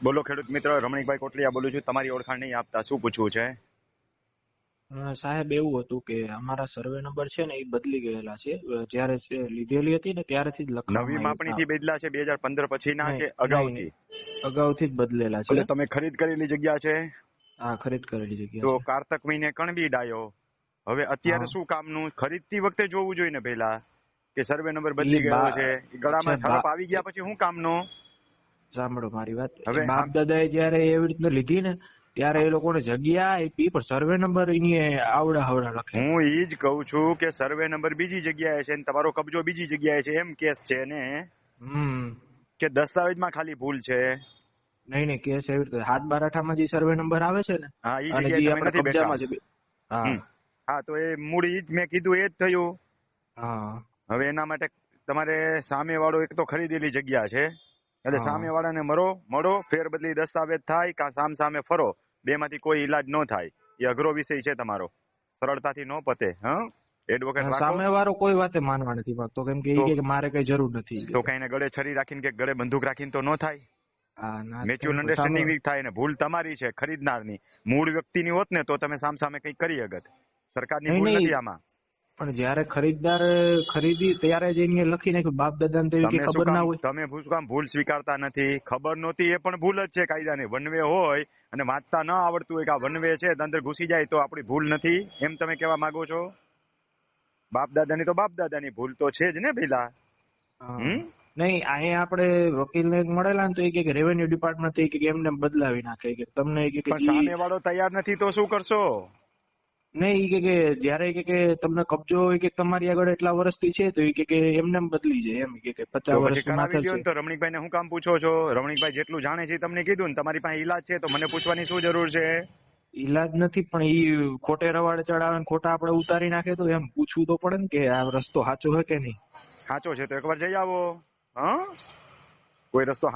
બોલો ખેડૂત મિત્ર, રમણીકભાઈ કોટલિયા બોલું છું. તમારી ઓળખાણ નહીં આપતા, શું પૂછવું છે? સાહેબ એવું હતું કે અમારા સર્વે નંબર છે ને એ બદલી ગયેલા છે. જ્યારે લીધેલી હતી ને ત્યારથી જ નવી લખવામાં માપણી થી બદલા છે 2015 પછી ના કે નહીં અગાઉથી? અગાઉથી જ બદલેલા છે. એટલે તમે ખરીદ કરેલી જગ્યા છે હા, ખરીદ કરેલી જગ્યા તો છે. કારતક મહિને કણબી ડાયો. હવે અત્યારે હા. શું કામનું? ખરીદતી વખતે જોવું જોઈએ ને પહેલા કે સર્વે નંબર ઈ બદલી ગયો છે. અચ્છા ગળામાં હરપ આવી ગયા પછી શું કામનું? સાંભળો મારી વાત. હવે બાપ દાદાએ જયારે એવી રીતના લીધી ને ત્યારે એ લોકોને જગ્યા આપી પણ સર્વે નંબર એની આવડા હવડા લખેલા. હું ઈ જ કહું છું કે સર્વે નંબર બીજી જગ્યાએ છે ને તમારો કબજો બીજી જગ્યાએ છે, એમ કેસ છે ને? કે દસ્તાવેજમાં ખાલી ભૂલ છે? નહીં કેસ એવી રીતે હાથ બારાઠામાં જે સર્વે નંબર આવે છે ને હા, ઈ અને જગ્યાએ જે તમે આપણે નથી બેઠા. કબજામાં છે. હા. હા, તો એ મૂળ ઈ જ મેં કીધું, એ જ થયું. હા. હવે એના માટે તમારે સામે વાળો એક તો ખરીદેલી જગ્યા છે એટલે હા. સામે વાળાને મળો, ફેરબદલી દસ્તાવેજ થાય કાં સામે ફરો, બે માંથી કોઈ ઈલાજ ન થાય. એ અઘરો વિષય છે તમારો, સરળતાથી ન પતે. એડવોકેટ રાખો સામે વાળો કોઈ વાતે માનવા નથી માંગતો, કેમ કે તો ઈ કે મારે કઈ જરૂર નથી. તો કઈને ગળે છરી રાખીને કે ગળે બંદૂક રાખીને તો ન થાય. હા, ના મ્યુચ્યુઅલ થાય. અન્ડરસ્ટેન્ડિંગ થાય ને ભૂલ તમારી છે, ખરીદનારની. મૂળ વ્યક્તિની હોત ને તો તમે સામે કંઈક કરી શકત. સરકારની ભૂલ નથી નહીં આમાં. પણ જયારે ખરીદદાર ખરીદી ત્યારે જ એને લખી નાખ્યું બાપ દાદા ને તો એવી કઈ ખબર ના હોય. તમે શું કામ ભૂલ સ્વીકારતા નથી? ખબર નહોતી એ પણ ભૂલ જ છે કાયદાની. વન વે હોય અને વાંચતા ન આવડતું હોય કે આ વન વે છે, અંદર ઘૂસી જાય તો આપણી ભૂલ નથી, એમ તમે કહેવા માંગો છો? બાપ દાદાની તો બાપ દાદાની ભૂલ તો છે જ ને પેલા. નહીં, અહીંયા આપણે વકીલ ને મળેલા ને તો એ કે રેવન્યુ ડિપાર્ટમેન્ટ થી કે એમને બદલાવી નાખે કે તમને પણ સામે વાળો તૈયાર નથી તો શું કરશો? નહીં, કે જયારે કે તમને કબજો હોય કે તમારી આગળ એટલા વર્ષથી છે તો એ કે એમને બદલી જાય એમ કે 50 વર્ષ કરાવી માથે દો છે. ને. તો રમણીકભાઈ ને શું કામ પૂછો છો? રમણીકભાઈ જેટલું જાણે છે તમને કીધું ને. તમારી પાસે ઈલાજ છે તો મને પૂછવાની શું જરૂર છે? ઈલાજ નથી પણ ઈ ખોટે રવાડે ચડાવે ને ખોટા આપણે ઉતારી નાખે તો એમ પૂછવું તો પડે ને કે આ રસ્તો સાચો છે કે નહીં. સાચો છે તો એકવાર જઈ આવો. કોઈ રસ્તો